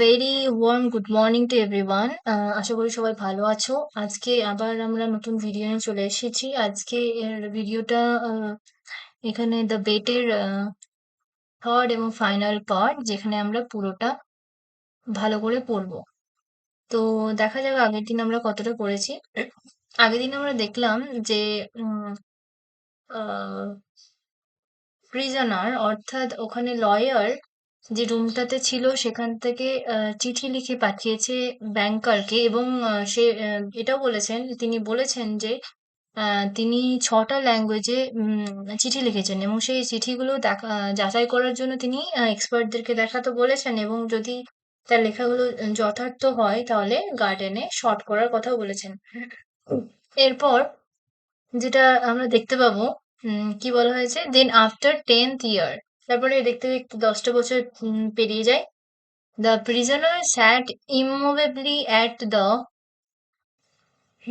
Very warm good morning to everyone. আশা করি সবাই ভালো আছো। আজকে আবার আমরা নতুন ভিডিও নিয়ে চলে এসেছি। আজকে এর ভিডিওটা এখানে দ্য বেটের থার্ড এবং ফাইনাল পার্ট, যেখানে আমরা পুরোটা ভালো করে পড়বো। তো দেখা যাক আগের দিন আমরা কতটা পড়েছি। আগের দিন আমরা দেখলাম যে প্রিজনার অর্থাৎ ওখানে লয়ার যে রুমটাতে ছিল সেখান থেকে চিঠি লিখে পাঠিয়েছে ব্যাংকারকে, এবং সে এটাও বলেছেন, তিনি বলেছেন যে তিনি ৬টা ল্যাঙ্গুয়েজে চিঠি লিখেছেন, এবং সেই চিঠিগুলো দেখা যাচাই করার জন্য তিনি এক্সপার্টদেরকে দেখাতে বলেছেন, এবং যদি তার লেখাগুলো যথার্থ হয় তাহলে গার্ডেনে শর্ট করার কথাও বলেছেন। এরপর যেটা আমরা দেখতে পাবো, কি বলা হয়েছে, দেন আফটার 10th ইয়ার, তারপরে দেখতে দেখতে 10টা বছর পেরিয়ে যায়। The prisoner sat immovably at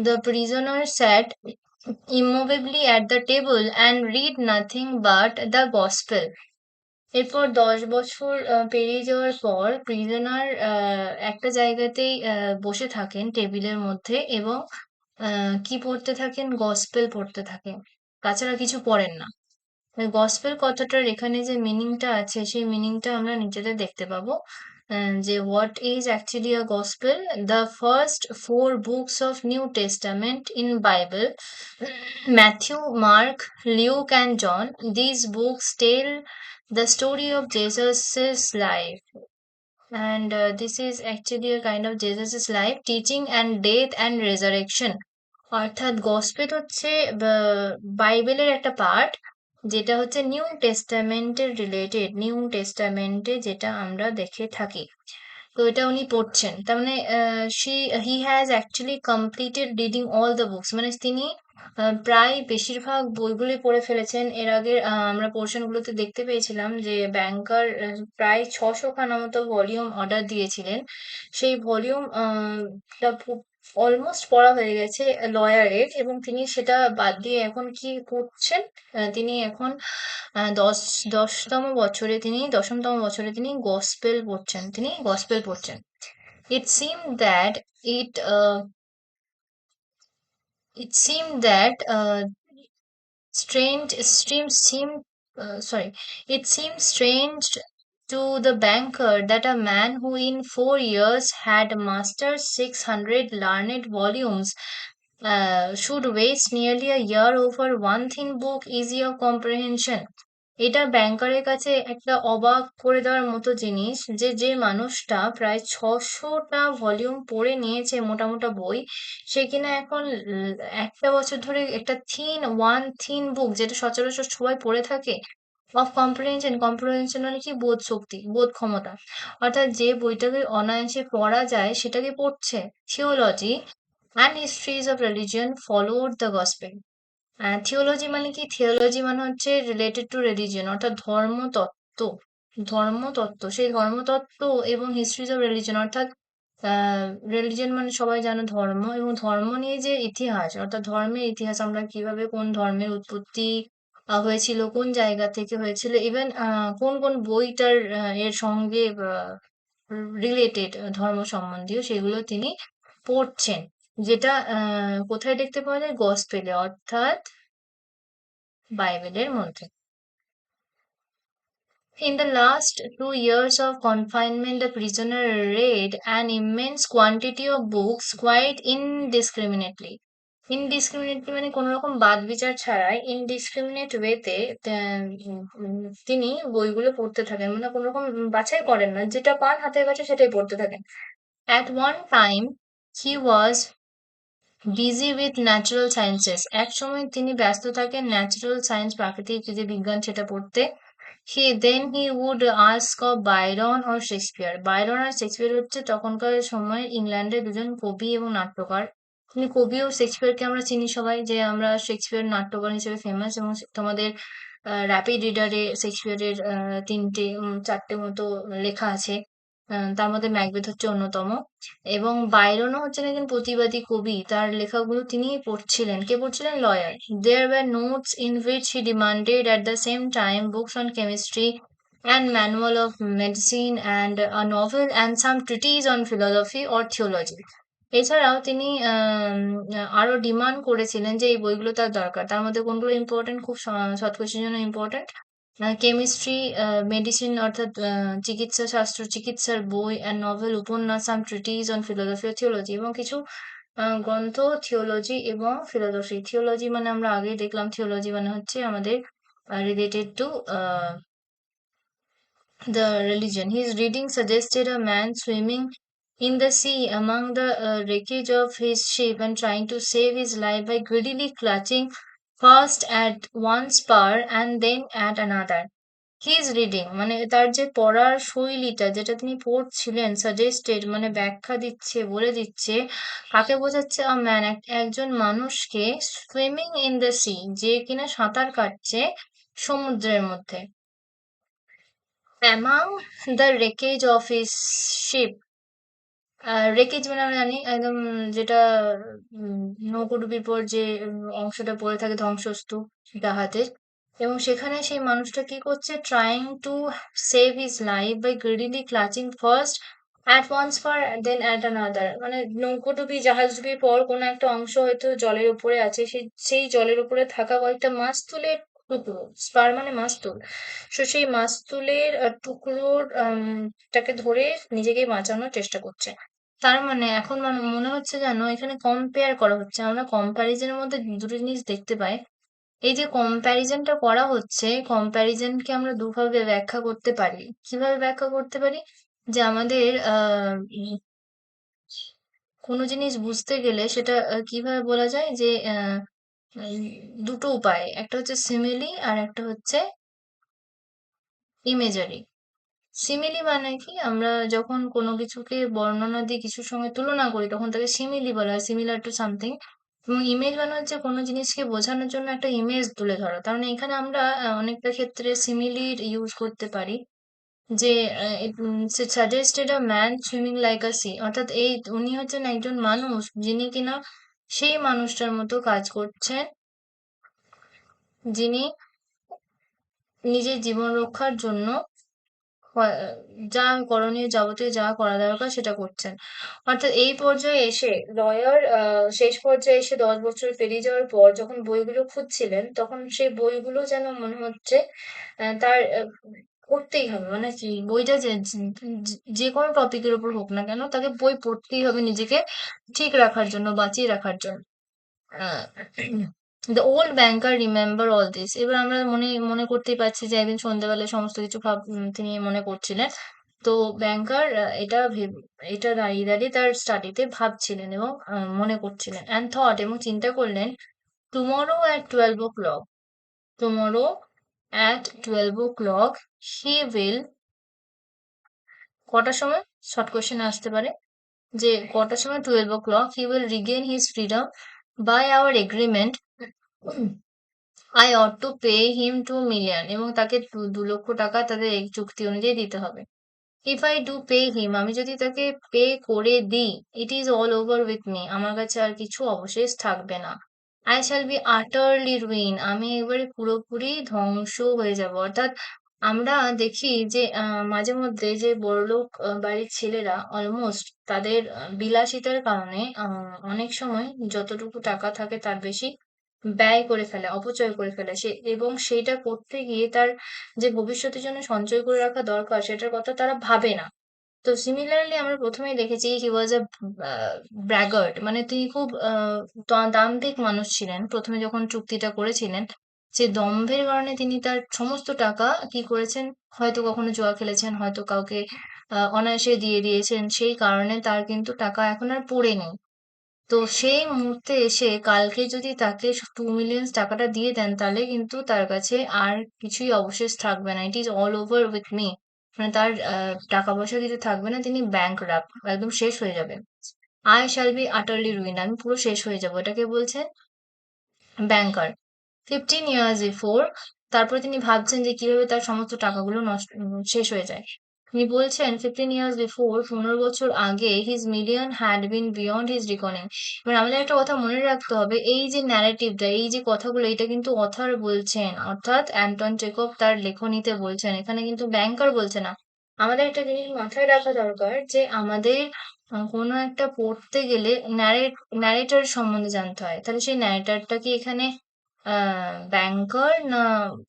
the prisoner sat immovably at the table and read nothing but the gospel. এরপর 10 বছর পেরিয়ে যাওয়ার পর প্রিজনার একটা জায়গাতেই বসে থাকেন টেবিলের মধ্যে, এবং কি পড়তে থাকেন, গসপেল পড়তে থাকেন, তাছাড়া কিছু পড়েন না। গসপেল কথাটার এখানে যে মিনিংটা আছে সেই মিনিংটা আমরা নিচেতে দেখতে পাবো। যে what is actually a gospel, the first four books of New Testament in Bible, Matthew, Mark, Luke and John, this books tell the story of Jesus's life, and this is actually a kind of Jesus's life, teaching and death and resurrection. অর্থাৎ gospel হচ্ছে বাইবেলের একটা part, যেটা হচ্ছে new টেস্টামেন্টের related, new টেস্টামেন্টে যেটা আমরা দেখে থাকি। তো এটা উনি পড়ছেন, তার মানে he has actually completed reading all the books, মানে তিনি প্রায় বেশিরভাগ বইগুলি পড়ে ফেলেছেন। এর আগে আমরা পোর্শন গুলোতে দেখতে পেয়েছিলাম যে ব্যাংকার প্রায় 600 খানা মতো ভলিউম অর্ডার দিয়েছিলেন। সেই ভলিউম অলমোস্ট পড়া হয়ে গেছে লয়ারের, এবং তিনি সেটা বাদ দিয়ে এখন কি করছেন, তিনি এখন দশ দশতম বছরে তিনি দশমতম বছরে তিনি গসপেল পড়ছেন, তিনি গসপেল পড়ছেন। It seemed that it uh, it seemed that strange stream seemed sorry it seemed strange to the banker that a man who in 4 years had mastered 600 learned volumes should waste nearly a year over one thin book easy of comprehension. এটা ব্যাংকারের কাছে একটা অবাক করে দেওয়ার মতো জিনিস, যে যে মানুষটা প্রায় 600টা ভলিউম পড়ে নিয়েছে, মোটা মোটা বই, সে কিনা এখন একটা বছর ধরে একটা থিন বুক, যেটা সচরাচর সবাই পড়ে থাকে, অফ কম্প্রিহেনশন, কম্প্রিহেনশন মানে কি, বোধ শক্তি, বোধ ক্ষমতা, অর্থাৎ যে বইটাকে অনায়াসে পড়া যায় সেটাকে পড়ছে। Theology and histories of religion followed the gospel. Theology মানে কি, থিওলজি মানে হচ্ছে রিলেটেড টু রিলিজিয়ন, অর্থাৎ ধর্মতত্ত্ব, ধর্মতত্ত্ব, সেই ধর্মতত্ত্ব, এবং হিস্ট্রিজ অফ রিলিজিয়ন অর্থাৎ রিলিজিয়ন মানে সবাই জানো ধর্ম, এবং ধর্ম নিয়ে যে ইতিহাস, অর্থাৎ ধর্মের ইতিহাস, আমরা কিভাবে কোন ধর্মের উৎপত্তি হয়েছিল, কোন জায়গা থেকে হয়েছিল, ইভেন কোন কোন বইটার এর সঙ্গে রিলেটেড, ধর্ম সম্বন্ধীয়, সেগুলো তিনি পড়ছেন। যেটা কোথায় দেখতে পাওয়া যায়, গসপেলে, অর্থাৎ বাইবেলের মধ্যে। In the last 2 years of confinement, the prisoner read an immense quantity of books quite indiscriminately. Indiscriminately মানে কোনো রকম বাদ বিচার ছাড়াই, ইনডিসক্রিমিনেট ওয়েতে তিনি বইগুলো পড়তে থাকেন, মানে কোনো রকম বাছাই করেন না, যেটা পান হাতের কাছে সেটাই পড়তে থাকেন। At one time he was busy with natural sciences, এক সময় তিনি ব্যস্ত থাকেন ন্যাচারাল সায়েন্স, প্রাকৃতিক যে বিজ্ঞান, সেটা পড়তে। he would ask of Byron or Shakespeare. Byron আর শেক্সপিয়ার হচ্ছে তখনকার সময় ইংল্যান্ডের দুজন কবি এবং নাট্যকার। তিনি কবি ও শেক্সপিয়ারকে আমরা চিনি সবাই, যে আমরা শেক্সপিয়ার নাট্যকার হিসেবে ফেমাস, এবং তোমাদের র্যাপিড রিডারে শেক্সপিয়ারের তিনটে চারটে মতো লেখা আছে, তার মধ্যে ম্যাকবেথ হচ্ছে অন্যতম। এবং বাইরনও হচ্ছেন একজন প্রতিবাদী কবি, তার লেখাগুলো তিনি পড়ছিলেন। কে পড়ছিলেন? Lawyer. There were notes in which he demanded at the same time books on chemistry, and manual of medicine and a novel and some treatise on philosophy or theology. এছাড়াও তিনি আরো ডিমান্ড করেছিলেন যে এই বইগুলো তার দরকার। তার মধ্যে কোনগুলো ইম্পর্টেন্ট, খুব শর্ট কোয়েশ্চেনের জন্য ইম্পর্টেন্ট, কেমিস্ট্রি, মেডিসিন অর্থাৎ চিকিৎসা শাস্ত্র, চিকিৎসার বই, অ্যান্ড নভেল, উপন্যাস, সাম ট্রিটিজ অন ফিলোসফি ও থিওলজি, এবং কিছু গ্রন্থ থিওলজি এবং ফিলোসফি। থিওলজি মানে আমরা আগেই দেখলাম, থিওলজি মানে হচ্ছে আমাদের related to the religion. His reading suggested a man swimming in the sea among the wreckage of his ship and trying to save his life by greedily clutching first at one spar and then at another. His reading মানে তার যে পড়ার শৈলীটা, যেটা তিনি পড়ছিলেন, suggested মানে ব্যাখ্যা দিচ্ছে, বলে দিচ্ছে, কাকে বোঝাচ্ছে? আ ম্যান, একজন মানুষকে, সুইমিং ইন দ্য সি, যে কিনা সাঁতার কাটছে সমুদ্রের মধ্যে, among the wreckage of his ship. রেকেজ মানে আমরা জানি একদম, যেটা উম, নৌকোডুবির পর যে অংশটা পড়ে থাকে, ধ্বংসস্তূপ জাহাজের, এবং সেখানে সেই মানুষটা কি করছে? Trying to save his life by greedily clutching first at once for then at another. মানে নৌকোডুবি, জাহাজডুবির পর কোনো একটা অংশ হয়তো জলের উপরে আছে, সেই জলের উপরে থাকা কয়েকটা মাস্তুলের টুকরো, স্পার মানে মাস্তুল, সেই মাস্তুলের টুকরোর টাকে ধরে নিজেকে বাঁচানোর চেষ্টা করছে। তার মানে এখন মনে হচ্ছে যেন এখানে কম্পেয়ার করা হচ্ছে। আমরা কম্প্যারিজনের মধ্যে দুটো জিনিস দেখতে পাই। এই যে কম্প্যারিজনটা করা হচ্ছে, কম্প্যারিজনকে আমরা দুভাবে ব্যাখ্যা করতে পারি। কিভাবে ব্যাখ্যা করতে পারি? যে আমাদের কোনো জিনিস বুঝতে গেলে সেটা কিভাবে বলা যায় যে উম, দুটো উপায়, একটা হচ্ছে সিমিলি আর একটা হচ্ছে ইমেজারি। সিমিলি মানে কি? আমরা যখন কোনো কিছুকে বর্ণনা দিয়ে কিছুর সঙ্গে তুলনা করি তখন তাকে সিমিলি বলা হয়, সিমিলার টু সামথিং। এবং ইমেজ মানে হচ্ছে কোনো জিনিসকে বোঝানোর জন্য একটা ইমেজ তুলে ধরা। তার মানে এখানে আমরা অনেকটা ক্ষেত্রে সিমিলির ইউজ করতে পারি, যে suggested a man swimming like a sea, অর্থাৎ উনি হচ্ছেন একজন মানুষ যিনি কিনা সেই মানুষটার মতো কাজ করছেন, যিনি নিজের জীবন রক্ষার জন্য হয় যা করণীয়, যাবতীয় যা করা দরকার সেটা করছেন। অর্থাৎ এই পর্যায়ে এসে লয়ার, শেষ পর্যায়ে এসে 10 বছর পেরিয়ে যাওয়ার পর যখন বইগুলো খুঁজছিলেন, তখন সেই বইগুলো যেন মনে হচ্ছে তার পড়তেই হবে। মানে কি, বইটা যে কোনো টপিকের উপর হোক না কেন, তাকে বই পড়তেই হবে নিজেকে ঠিক রাখার জন্য, বাঁচিয়ে রাখার জন্য। The old banker remember all this. এবার আমরা মনে মনে করতেই পারছি যে একদিন সন্ধ্যাবেলায় সমস্ত কিছু তিনি মনে করছিলেন। তো ব্যাংকার এটা দাঁড়িয়ে দাঁড়িয়ে তার স্টাডিতে ভাবছিলেন এবং মনে করছিলেন, অ্যান্ড থট, এবং চিন্তা করলেন, tomorrow at 12 o'clock, tomorrow at 12 o'clock he will, কটার সময়? শর্ট কোয়েশ্চেন আসতে পারে যে কটার সময়? 12 o'clock he will regain his freedom by our agreement, I ought to pay him 2 million, এবং তাকে 2 লক্ষ টাকা তাদের এই চুক্তি অনুযায়ী দিতে হবে। ইফ আই ডু পে হিম, আমি যদি তাকে পে করে দিই, it is all over with me, আমার কাছে আর কিছু অবশেষ থাকবে না। আই শ্যাল বি আটারলি রুইন, আমি এবারে পুরোপুরি ধ্বংস হয়ে যাব। অর্থাৎ আমরা দেখি যে মাঝে মধ্যে যে বড়লোক বাড়ির ছেলেরা অলমোস্ট তাদের বিলাসিতার কারণে অনেক সময় যতটুকু টাকা থাকে তার বেশি ব্যয় করে ফেলে, অপচয় করে ফেলে সে, এবং সেইটা করতে গিয়ে তার যে ভবিষ্যতের জন্য সঞ্চয় করে রাখা দরকার সেটার কথা তারা ভাবে না। তো সিমিলারলি আমরা প্রথমেই দেখেছি হি ওয়াজ আ ব্র্যাগার্ট, মানে তিনি খুব দাম্ভিক মানুষ ছিলেন। প্রথমে যখন চুক্তিটা করেছিলেন, যে দম্ভের কারণে তিনি তার সমস্ত টাকা কি করেছেন, হয়তো কখনো জুয়া খেলেছেন, হয়তো কাউকে অনায়াসে দিয়ে দিয়েছেন, সেই কারণে তার কিন্তু টাকা এখন আর পড়ে নেই। তো সেই মুহূর্তে এসে কালকে যদি তাকে 2 মিলিয়ন টাকাটা দিয়ে দেন, তাহলে কিন্তু তার কাছে আর কিছুই অবশেষ থাকবে না। It is all over with me, মানে তার টাকা পয়সা কিছু থাকবে না, তিনি ব্যাংকরাপ্ট, একদম শেষ হয়ে যাবেন। আই শ্যাল বি আটারলি রুইন, আমি পুরো শেষ হয়ে যাবো, এটাকে বলছেন ব্যাংকার। 15 years before, তারপরে তিনি ভাবছেন যে কিভাবে তার সমস্ত টাকাগুলো শেষ হয়ে যায়। তিনি বলছেন 15 years before, 15 বছর আগে his million had been beyond his reckoning. এবার আমাদের একটা কথা মনে রাখতে হবে, এই যে ন্যারেটিভটা, এই যে কথাগুলো, এটা কিন্তু অথর বলছেন, অর্থাৎ অ্যান্টন চেকভ তার লেখনীতে বলছেন, এখানে কিন্তু ব্যাংকার বলছে না। আমাদের একটা জিনিস মাথায় রাখা দরকার যে আমাদের কোনো একটা পড়তে গেলে ন্যারেটর সম্বন্ধে জানতে হয়। তাহলে সেই ন্যারেটরটা কি এখানে ব্যাংকার না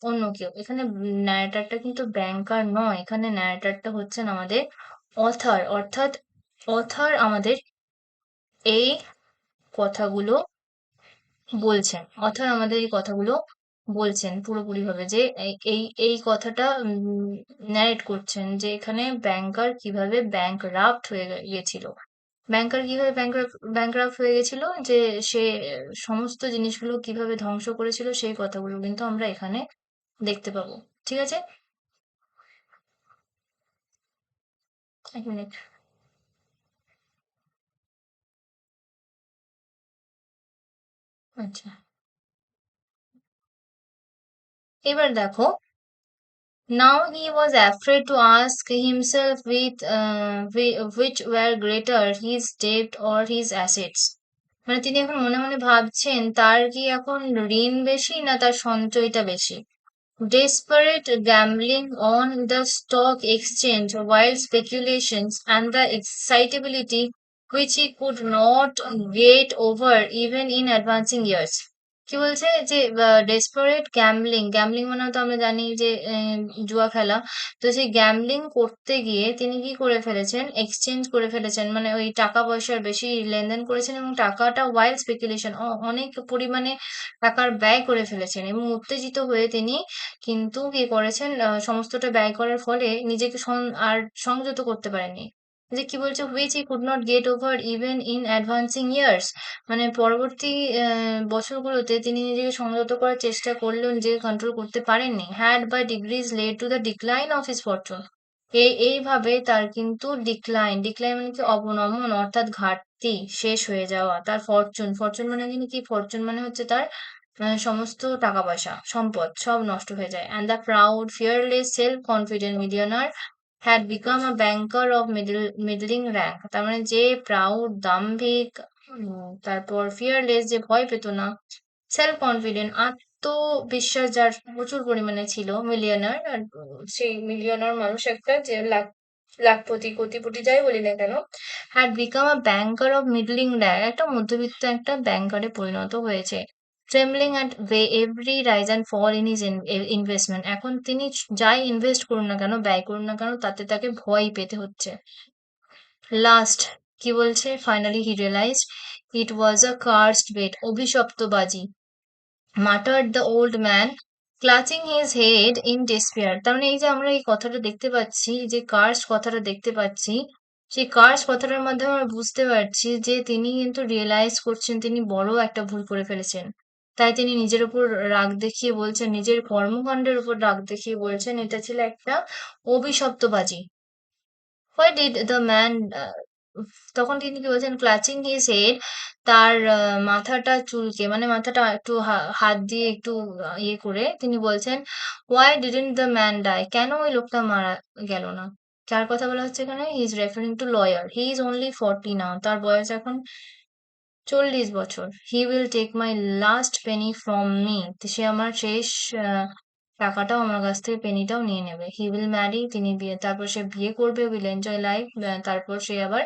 অন্য কেউ? এখানে ন্যারেটরটা কিন্তু ব্যাংকার নয়, এখানে ন্যারেটরটা হচ্ছেন আমাদের অথর, অর্থাৎ অথর আমাদের এই কথাগুলো বলছেন, অথর আমাদের এই কথাগুলো বলছেন পুরোপুরিভাবে, যে এই কথাটা ন্যারেট করছেন যে এখানে ব্যাংকার কিভাবে ব্যাংকরাপ্ট হয়ে গেছিল। ব্যাংকার কিভাবে ব্যাংকরাপ্ট হয়ে গেছিল, যে সে সমস্ত জিনিসগুলো কিভাবে ধ্বংস করেছিল, সেই কথাগুলো কিন্তু আমরা এখানে দেখতে পাবো। ঠিক আছে? 1 মিনিট। আচ্ছা, এবার দেখো, now he was afraid to ask himself which were greater, his debt or his assets. মানে তিনি এখন মনে মনে ভাবছেন তার কি এখন ঋণ বেশি না তার সঞ্চয়টা বেশি। Desperate gambling on the stock exchange, wild speculations, and the excitability which he could not get over even in advancing years. কি বলছে যে ডেসপারেট গ্যাম্বলিং, গ্যাম্বলিং মানে তো আমরা জানি যে জুয়া খেলা। তো সেই গ্যাম্বলিং করতে গিয়ে তিনি কি করে ফেলেছেন, এক্সচেঞ্জ করে ফেলেছেন, মানে ওই টাকা পয়সার বেশি লেনদেন করেছেন এবং টাকাটা ওয়াইল্ড স্পেকুলেশন, অনেক পরিমাণে টাকার ব্যয় করে ফেলেছেন এবং উত্তেজিত হয়ে তিনি কিন্তু কি করেছেন, সমস্তটা ব্যয় করার ফলে নিজেকে আর সংযত করতে পারেননি। যে কি বলছে, which he could not get over even in advancing years, মানে পরবর্তী বছরগুলোতে তিনি নিজেকে সংযত করার চেষ্টা করলেও নিজেকে কন্ট্রোল করতে পারেননি। had by degrees led to the decline of his fortune. এইভাবে তার কিন্তু ডিক্লাইন মানে কি অবনমন, অর্থাৎ ঘাটতি, শেষ হয়ে যাওয়া। তার ফরচুন মানে কিন্তু কি, ফরচুন মানে হচ্ছে তার সমস্ত টাকা পয়সা সম্পদ সব নষ্ট হয়ে যায়। And the proud, fearless, self-confident millionaire had become a banker of middling rank. তার মানে যে প্রাউড, দাম্ভিক, তারপর ফিয়ারলেস, যে ভয় পেত না, সেলফ কনফিডেন্ট, আত্মবিশ্বাস যার প্রচুর পরিমাণে ছিল, মিলিয়নার, আর সেই মিলিয়নার মানুষ একটা, যে লাখপতি, কোটিপতি যাই বলি না কেন, had become a banker of middling rank, একটা মধ্যবিত্ত একটা ব্যাংকারে পরিণত হয়েছে। Trembling at every rise and fall in his investment, এখন তিনি যাই ইনভেস্ট করুন না কেন, ব্যয় করুন না কেন, তাতে তাকে ভয় পেতে হচ্ছে। লাস্ট কি বলছে, finally he realised it was a cursed bet, অভিশপ্ত বাজি, muttered the old man, clutching his head in despair. তার মানে এই যে আমরা এই কথাটা দেখতে পাচ্ছি, যে কার্স কথাটা দেখতে পাচ্ছি, সেই কার্স কথাটার মাধ্যমে আমরা বুঝতে পারছি যে তিনি কিন্তু রিয়েলাইজ করছেন তিনি বড় একটা ভুল করে ফেলেছেন। তাই তিনি নিজের উপর রাগ দেখিয়ে বলছেন, নিজের কর্মকাণ্ডের উপর রাগ দেখিয়ে বলছেন এটা ছিল একটা অভিশপ্ত বাজি। Why did the man তখন তিনি কি বলছেন, ক্লাচিং হিজ হেড, তার মাথাটা চুলকে, মানে মাথাটা একটু হাত দিয়ে একটু ইয়ে করে তিনি বলছেন, why didn't the man die, কেন ওই লোকটা মারা গেল না। কার কথা বলা হচ্ছে এখানে, he is referring to lawyer, he is only 40 now, তার বয়স এখন 40 বছর। He will take my last penny from me, সে আমার শেষ টাকাটাও আমার কাছ থেকে, পেনিটাও নিয়ে নেবে। হি উইল ম্যারি, তিনি বিয়ে, তারপর সে বিয়ে করবে। উইল এনজয় লাইফ, তারপর সে আবার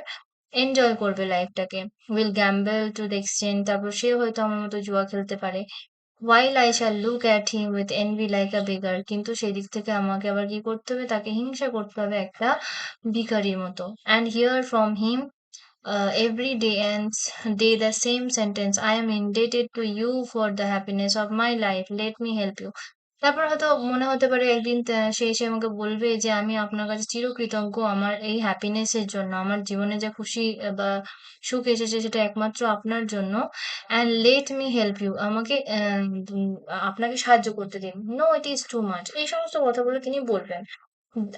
এনজয় করবে লাইফটাকে। Will gamble to the extent, তারপর সে হয়তো আমার মতো জুয়া খেলতে পারে। while I shall look at him with envy like a beggar, কিন্তু সেই দিক থেকে আমাকে আবার কি করতে হবে, তাকে হিংসা করতে হবে একটা ভিখারির মতো। and hear from him every day and day the same sentence, I am indebted to you for the happiness of my life, let me help you. তারপর হয়তো মনে হতে পারে একদিন সে এসে আমাকে বলবে যে আমি আপনার কাছে চিরকৃতজ্ঞ আমার এই হ্যাপিনেস এর জন্য, আমার জীবনে যে খুশি বা সুখ এসেছে সেটা একমাত্র আপনার জন্য। And let me help you, আমাকে আপনাকে সাহায্য করতে দিন। No it is too much, এই সমস্ত কথাগুলো তিনি বলবেন।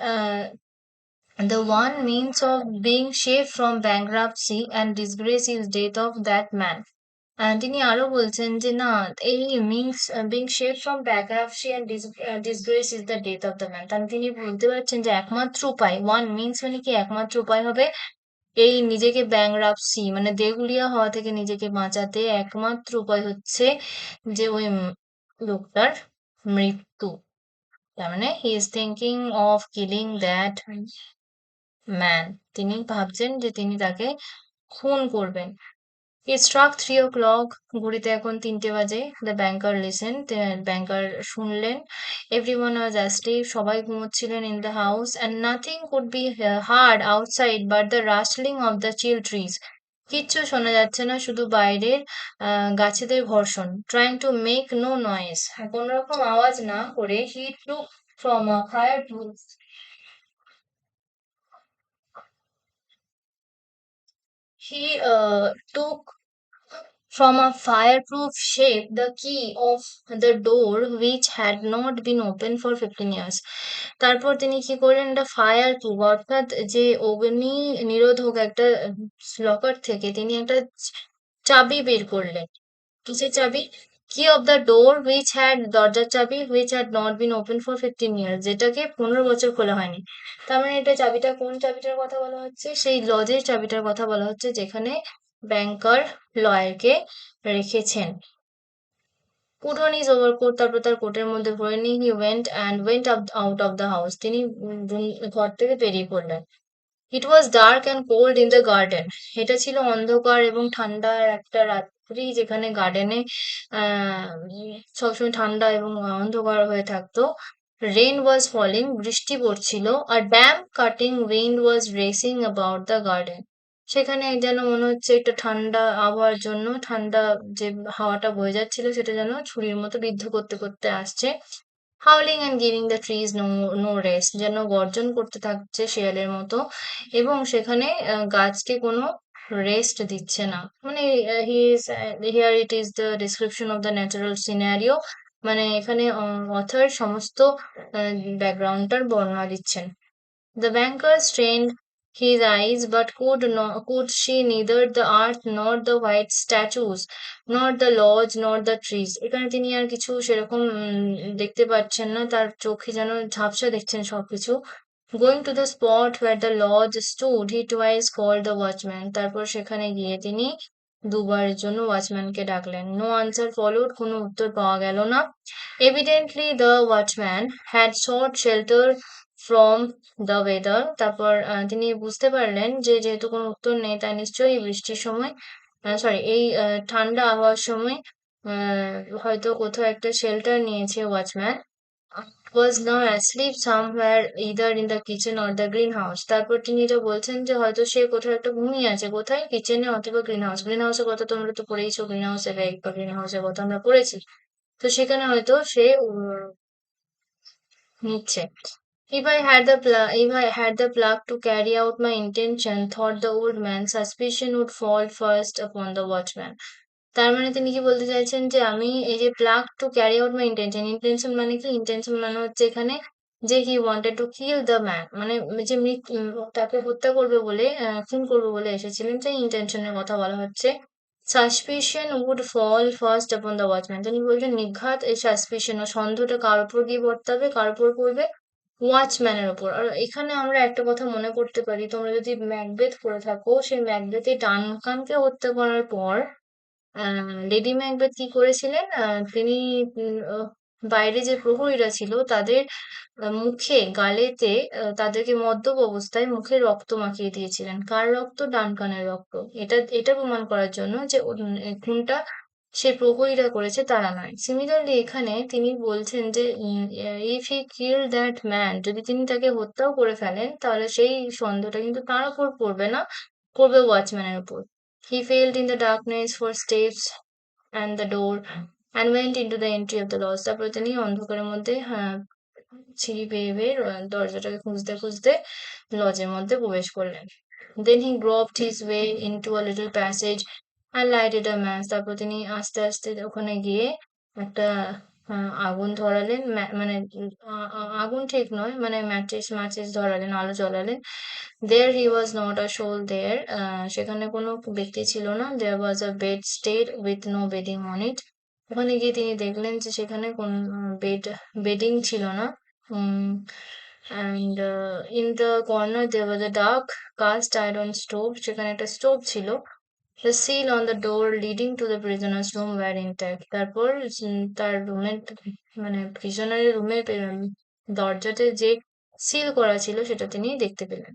আহ The one means of being saved from bankruptcy and disgrace is death of that man. তিনি আরো বলছেন যে না, এই means being shape from bankruptcy and disgrace is the death of the man. তাহলে তিনি বলতে পারছেন যে একমাত্র উপায়, ওয়ান মিন্স মানে কি, একমাত্র উপায় হবে এই নিজেকে ব্যাংরাপসি মানে দেউলিয়া হওয়া থেকে নিজেকে বাঁচাতে একমাত্র উপায় হচ্ছে যে ওই লোকটার মৃত্যু। তার মানে he is thinking of killing that man, তিনি ভাবছেন যে তিনি তাকে খুন করবেন। It struck 3 o'clock. ঘড়িতে এখন 3টে বাজে। The banker listened. ব্যাংকার শুনলেন। Everyone was asleep. সবাই ঘুমোচ্ছিলেন in the house, and nothing could be heard outside but the rustling of the chill trees. কিচ্ছু শোনা যাচ্ছে না, শুধু বাইরের গাছেদের ঘর্ষণ। Trying to make no noise. কোনো রকম আওয়াজ না করে he took from a fireproof he took from a fireproof shape the key of the door which had not been opened for 15 years. তারপর তিনি কি করলেন, একটা ফায়ার প্রুফ অর্থাৎ যে অগ্নি নিরোধক একটা লকার থেকে তিনি একটা চাবি বের করলেন। কিসের চাবি? কি of the door which had, দরজার চাবি, which had not been open for 15 years, যেটাকে 15 বছর খোলা হয়নি। তার মানে এটা চাবিটা, কোন চাবিটার কথা বলা হচ্ছে? সেই লজের চাবিটার কথা বলা হচ্ছে যেখানে ব্যাংকার লয়ারকে রেখেছেন। Put on his overcoat, তারপর তার কোটের মধ্যে ভরে নিয়ে he went out of the house, তিনি ঘর থেকে বেরিয়ে পড়লেন। It was dark and cold in the garden. এটা ছিল অন্ধকার এবং ঠান্ডার একটা রাত্রি, যেখানে গার্ডেনে সবসময় ঠান্ডা এবং অন্ধকার হয়ে থাকতো। Rain was falling. বৃষ্টি পড়ছিল। A damp cutting wind was racing about the garden. সেখানে যেন মনে হচ্ছে একটা ঠান্ডা আবহাওয়ার জন্য ঠান্ডা যে হাওয়াটা বয়ে যাচ্ছিল সেটা যেন ছুরির মতো বিদ্ধ করতে করতে আসছে। Howling and giving the trees no rest, যেন গর্জন করতে থাকছে শেয়ালের মতো, এবং সেখানে গাছকে কোনো রেস্ট দিচ্ছে না। মানে he is here it is the description of the natural scenario, মানে এখানে অথর সমস্ত ব্যাকগ্রাউন্ডটার বর্ণনা দিচ্ছেন। The banker strained his eyes, but could see neither the earth nor the white statues, nor the lodge nor the trees. এখানে তিনি আর কিছু সেরকম দেখতে পাচ্ছেন না, তার চোখে যেন ঝাপসা দেখছেন সবকিছু। Going to the spot where the lodge stood, he twice called the watchman. তারপর সেখানে গিয়ে তিনি দুবারের জন্য ওয়াচম্যানকে ডাকলেন। No answer followed. কোনো উত্তর পাওয়া গেল না। Evidently the watchman had sought shelter from the weather. তারপর তিনি বুঝতে পারলেন যে যেহেতু কোনো উত্তর নেই, তাই নিশ্চয়ই এই বৃষ্টির সময়, সরি এই ঠান্ডা আবহাওয়ার সময় হয়তো কোথাও একটা শেল্টার নিয়েছে watchman. Was now asleep somewhere either in the kitchen or the greenhouse. তারপর তিনি এটা বলছেন যে হয়তো সে কোথাও একটা ঘুমিয়ে আছে, কোথায়? কিচেনে অথবা গ্রিন হাউস। গ্রিন হাউসের কথা তোমরা তো পড়েইছো, গ্রিন হাউস এফেক্ট বা গ্রিন হাউসের কথা আমরা পড়েছি। তো সেখানে হয়তো সে নিচ্ছে। If I had the pluck to carry out my intention, thought the old man, suspicion would fall first upon the watchman. তার মানে তিনি কি বলতে চাইছেন যে আমি এই যে pluck to carry out my intention, intention মানে কি? ইন্টেনশন মানে হচ্ছে এখানে যে he wanted to kill the man, মানে যে তাকে হত্যা করবে বলে, খুন করবে বলে এসেছিলেন, সেই ইন্টেনশনের কথা বলা হচ্ছে। Suspicion would fall first upon the watchman, তিনি বলছেন নিঘাত এই সাসপিশন ও সন্দেহটা কার উপর গিয়ে বর্তাবে, কার উপর পড়বে? ওয়াচম্যানের ওপর। আর এখানে আমরা একটা কথা মনে করতে পারি, তোমরা যদি ম্যাকবেথ পড়ে থাকো, সেই ম্যাকবেথে ডানকানকে হত্যা করার পর লেডি ম্যাকবেথ কি করেছিলেন? তিনি বাইরে যে প্রহরীরা ছিল তাদের মুখে, গালেতে তাদেরকে মদ্যপ অবস্থায় মুখে রক্ত মাখিয়ে দিয়েছিলেন। কার রক্ত? ডানকানের রক্ত। এটা প্রমাণ করার জন্য যে খুনটা সে প্রহরীরা করেছে, তারা নয়। সিমিলারলি এখানে তিনি বলছেন যে if he kill that man, যদি তিনি তাকে হত্যাও করে ফেলেন তাহলে সেই সন্দেহটা কিন্তু তার উপর পড়বে না, পড়বে ওয়াচম্যানের উপর। He failed in the darkness for steps and the door and went into the entry of the lodge. তারপরে তিনি অন্ধকারের মধ্যে সিঁড়ি বেয়ে বেয়ে দরজাটাকে খুঁজতে খুঁজতে লজের মধ্যে প্রবেশ করলেন। Then he groped his way into a little passage and lighted a match. তারপর তিনি আস্তে আস্তে ওখানে গিয়ে একটা আগুন ধরালেন, মানে আগুন ঠিক নয়, মানে ম্যাচিস ম্যাচিস ধরালেন, আলো জ্বালালেন। There he was not a soul there. সেখানে কোনো ব্যক্তি ছিল না। There was a bedstead with no bedding on it. ওখানে গিয়ে তিনি দেখলেন যে সেখানে কোন বেডিং ছিল না। And in the corner there was a dark cast iron stove. সেখানে একটা স্টোভ ছিল। The seal on the door leading to the prisoner's room were intact. তারপর তার রুমের, মানে প্রিজনারের রুমের দরজাতে যে সিল করা ছিল সেটা তিনি দেখতে পেলেন।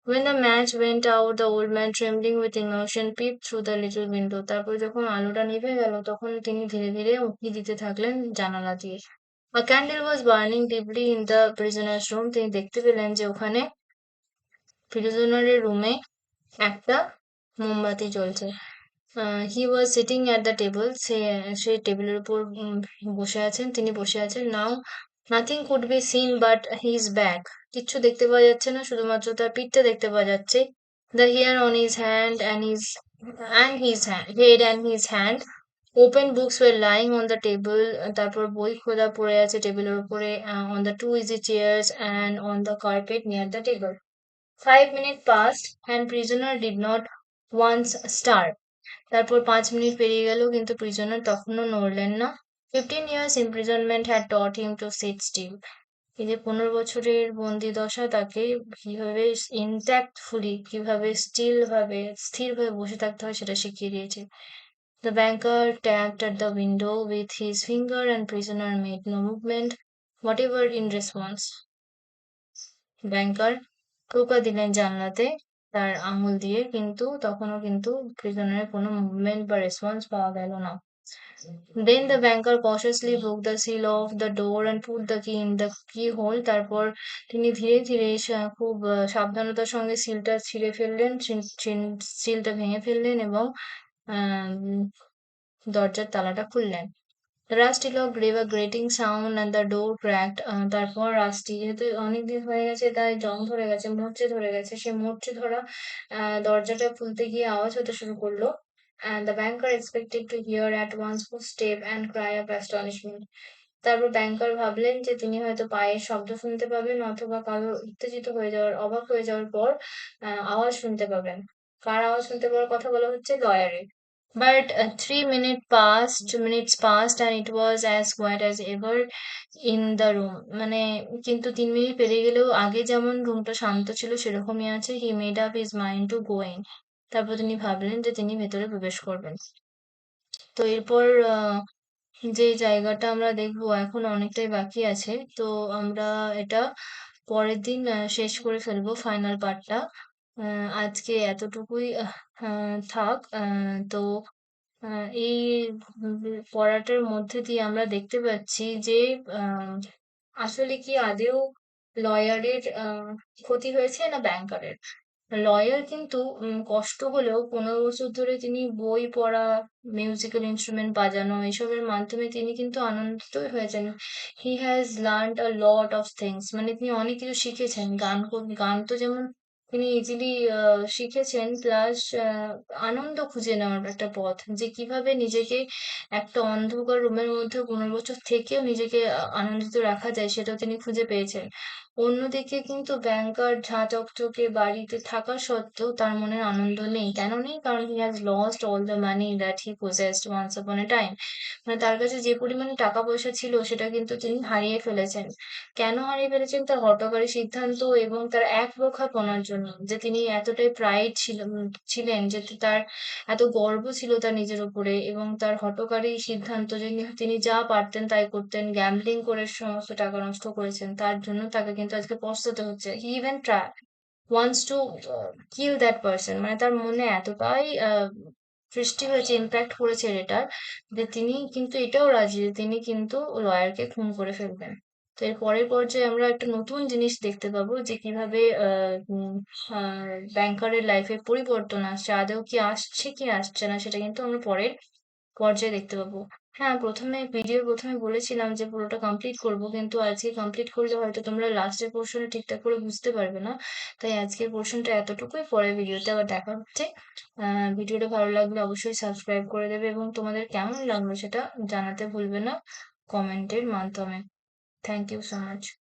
When the match went out, the old man, trembling with emotion, peeped through the little window. তারপর যখন আলোটা নিভে গেল তখন তিনি ধীরে ধীরে উঁকি দিতে থাকলেন জানালা দিয়ে। A candle was burning deeply in the prisoner's room. তিনি দেখতে পেলেন যে ওখানে প্রিজনারের রুমে একটা মোমবাতি জ্বলছে। He was sitting at the table. সে টেবিলের উপর বসে আছেন, তিনি বসে আছেন। Now nothing could be seen but his back. কিচ্ছু দেখতে পাওয়া যাচ্ছে না, শুধুমাত্র তার পিঠটা দেখতে পাওয়া যাচ্ছে। The hair on his hand and his head and his hand. Open books were lying on the table. তারপর বই খোলা পড়ে আছে টেবিলের উপরে, on the two easy chairs and on the carpet near the table. 5 minutes passed and prisoner did not once stir. তারপর 5 minute পেরিয়ে গেল কিন্তু প্রিজনার তখনও নড়লেন না। 15 years imprisonment had taught him to sit still. এই যে 15 বছরের বন্দি দশা তাকে কিভাবে ইনট্যাক্টফুলি, কিভাবে স্থিরভাবে বসে থাকতে হয় সেটা শিখিয়ে দিয়েছে। The banker tapped at the window with his finger and prisoner made no movement whatever in response. ব্যাংকার টোকা দিলেন জানলাতে তার আঙুল দিয়ে, কিন্তু তখনও কিন্তু প্রিজনারের কোনো মুভমেন্ট বা রেসপন্স পাওয়া গেল না। Then the banker cautiously broke the seal of the door and put the key in the keyhole. তারপর তিনি ধীরে ধীরে খুব সাবধানতার সঙ্গে সিলটা ছিঁড়ে ফেললেন, সিলটা ভেঙে ফেললেন এবং আহ দরজার তালাটা খুললেন। The rusty lock gave a grating sound and the door cracked. তারপর রাস্টি, যেহেতু অনেকদিন হয়ে গেছে তাই জং ধরে গেছে, মরচে ধরে গেছে, সেই মরচে ধরা দরজাটা খুলতে গিয়ে আওয়াজ হতে শুরু করলো। And the banker expected to hear at once footstep and cry of astonishment. তারপর ব্যাংকার ভাবলেন যে তিনি হয়তো পায়ের শব্দ শুনতে পাবেন অথবা কারো উত্তেজিত হয়ে যাওয়ার, অবাক হয়ে যাওয়ার পর আওয়াজ শুনতে পাবেন। কার আওয়াজ শুনতে পাওয়ার কথা বলা হচ্ছে? লয়ারের। But 3 minutes passed and it was as quiet as ever in the room. মানে কিন্তু 3 মিনিট পেরিয়ে গেলেও আগে যেমন রুমটা শান্ত ছিল সেরকমই আছে। He made up his mind to go in. তারপর তিনি ভাবলেন যে তিনি ভেতরে প্রবেশ করবেন। তো এরপর যে জায়গাটা আমরা দেখবো এখন অনেকটাই বাকি আছে। তো আমরা এটা পরের দিন শেষ করে ফেলবো ফাইনাল পার্টটা। আজকে এতটুকুই থাক। তো এই পড়াটার মধ্যে দিয়ে আমরা দেখতে পাচ্ছি যে আহ, আসলে কি আদেও লয়ারের ক্ষতি হয়েছে না ব্যাংকারের। লয়ার কিন্তু কষ্ট হলেও 15 বছর ধরে তিনি বই পড়া, মিউজিক্যাল ইনস্ট্রুমেন্ট বাজানো এসবের মাধ্যমে তিনি কিন্তু আনন্দিতই হয়েছেন। He has learned a lot of things, মানে তিনি অনেক কিছু শিখেছেন। গান তো যেমন তিনি ইজিলি শিখেছেন, প্লাস আনন্দ খুঁজে নেওয়ার একটা পথ, যে কিভাবে নিজেকে একটা অন্ধকার রুমের মধ্যে 15 বছর থেকেও নিজেকে আনন্দিত রাখা যায় সেটাও তিনি খুঁজে পেয়েছেন। অন্যদিকে কিন্তু ব্যাংকার ঝাঁ চকচকে বাড়িতে থাকা সত্ত্বেও তার মনে আনন্দ নেই। কেন নেই? কারণ he has lost all the money that he possessed once upon a time. মানে তার কাছে যে পরিমাণে টাকা পয়সা ছিল সেটা কিন্তু তিনি হারিয়ে ফেলেছেন। কেন হারিয়ে ফেলেছেন? তার হঠকারী সিদ্ধান্ত এবং তার একবোখাপনার জন্য, যে তিনি এতটাই প্রাইড ছিলেন, যে তার এত গর্ব ছিল তার নিজের উপরে, এবং তার হঠকারী সিদ্ধান্ত যে তিনি যা পারতেন তাই করতেন, গ্যাম্বলিং করে সমস্ত টাকা নষ্ট করেছেন, তার জন্য তাকে কিন্তু আজকে পস্তাতে হচ্ছে। হি even wants to kill that person. মানে তার মনে এতটাই সৃষ্টি হয়েছে, ইম্প্যাক্ট করেছে এটার, যে তিনি কিন্তু এটাও রাজি যে তিনি কিন্তু লয়ারকে খুন করে ফেলবেন। তো এর পরের পর্যায়ে আমরা একটা নতুন জিনিস দেখতে পাবো, যে কিভাবে ব্যাংকারের লাইফে পরিবর্তন আসছে, আদৌ কি আসছে কি আসছে না সেটা কিন্তু আমরা পরের পর্যায়ে দেখতে পাবো। হ্যাঁ, ভিডিওর প্রথমে বলেছিলাম যে পুরোটা কমপ্লিট করব, কিন্তু আজকে কমপ্লিট করলে হয়তো তোমরা লাস্টের পোর্শনে ঠিকঠাক করে বুঝতে পারবে না। তাই আজকের পোর্শনটা এতটুকুই, পরের ভিডিওতে আবার দেখা হচ্ছে। ভিডিওটা ভালো লাগলে অবশ্যই সাবস্ক্রাইব করে দেবে এবং তোমাদের কেমন লাগলো সেটা জানাতে ভুলবে না। commented Mantame. Thank you so much.